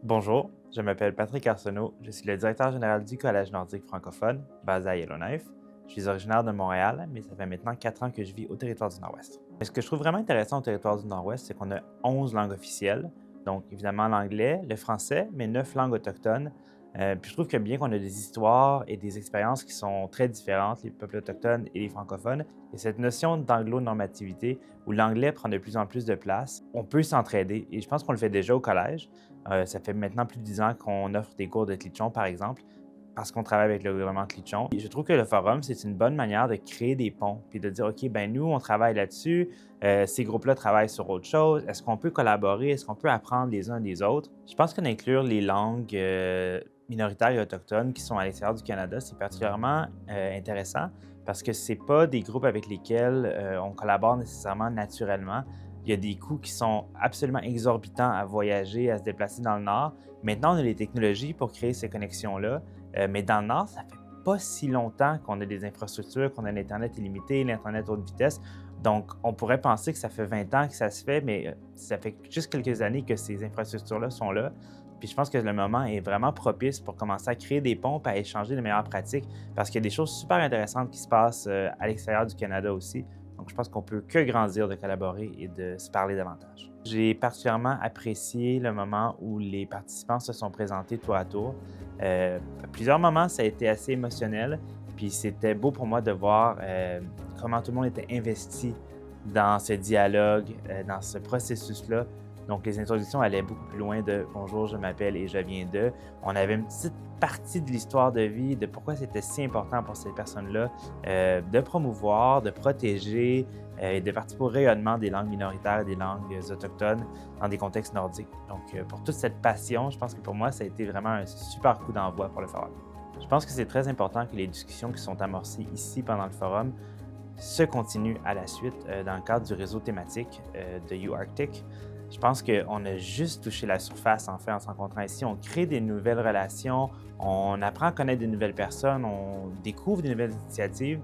Bonjour, je m'appelle Patrick Arsenault, je suis le directeur général du Collège nordique francophone, basé à Yellowknife. Je suis originaire de Montréal, mais ça fait maintenant 4 ans que je vis au territoire du Nord-Ouest. Et ce que je trouve vraiment intéressant au territoire du Nord-Ouest, c'est qu'on a 11 langues officielles, donc évidemment l'anglais, le français, mais 9 langues autochtones. Puis je trouve que bien qu'on a des histoires et des expériences qui sont très différentes, les peuples autochtones et les francophones, et cette notion d'anglo-normativité où l'anglais prend de plus en plus de place, on peut s'entraider et je pense qu'on le fait déjà au collège. Ça fait maintenant plus de 10 ans qu'on offre des cours de Clitchon, par exemple, parce qu'on travaille avec le gouvernement Clitchon. Et je trouve que le forum, c'est une bonne manière de créer des ponts, puis de dire, OK, ben nous, on travaille là-dessus, ces groupes-là travaillent sur autre chose, est-ce qu'on peut collaborer, est-ce qu'on peut apprendre les uns des autres? Je pense que d'inclure les langues minoritaires et autochtones qui sont à l'extérieur du Canada, c'est particulièrement intéressant parce que c'est pas des groupes avec lesquels on collabore nécessairement naturellement. Il y a des coûts qui sont absolument exorbitants à voyager, à se déplacer dans le Nord. Maintenant, on a les technologies pour créer ces connexions-là, mais dans le Nord, ça fait pas si longtemps qu'on a des infrastructures, qu'on a l'Internet illimité, l'Internet haute vitesse. Donc, on pourrait penser que ça fait 20 ans que ça se fait, mais ça fait juste quelques années que ces infrastructures-là sont là. Puis je pense que le moment est vraiment propice pour commencer à créer des ponts et à échanger de meilleures pratiques parce qu'il y a des choses super intéressantes qui se passent à l'extérieur du Canada aussi. Donc je pense qu'on peut que grandir de collaborer et de se parler davantage. J'ai particulièrement apprécié le moment où les participants se sont présentés tour à tour. À plusieurs moments, ça a été assez émotionnel. Puis c'était beau pour moi de voir comment tout le monde était investi dans ce dialogue, dans ce processus-là. Donc, les introductions allaient beaucoup plus loin de «Bonjour, je m'appelle et je viens de». On avait une petite partie de l'histoire de vie, de pourquoi c'était si important pour ces personnes-là de promouvoir, de protéger et de participer au rayonnement des langues minoritaires et des langues autochtones dans des contextes nordiques. Donc, pour toute cette passion, je pense que pour moi, ça a été vraiment un super coup d'envoi pour le forum. Je pense que c'est très important que les discussions qui sont amorcées ici pendant le forum se continuent à la suite dans le cadre du réseau thématique de UArctic. Je pense qu'on a juste touché la surface en fait en se rencontrant ici. On crée des nouvelles relations, on apprend à connaître de nouvelles personnes, on découvre de nouvelles initiatives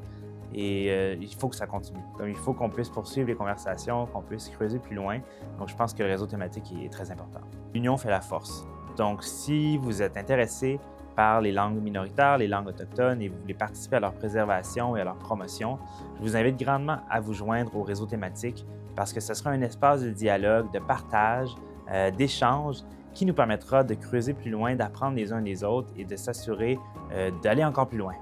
et il faut que ça continue. Comme il faut qu'on puisse poursuivre les conversations, qu'on puisse creuser plus loin. Donc je pense que le réseau thématique est très important. L'union fait la force. Donc si vous êtes intéressé par les langues minoritaires, les langues autochtones et vous voulez participer à leur préservation et à leur promotion, je vous invite grandement à vous joindre au réseau thématique parce que ce sera un espace de dialogue, de partage, d'échange qui nous permettra de creuser plus loin, d'apprendre les uns des autres et de s'assurer d'aller encore plus loin.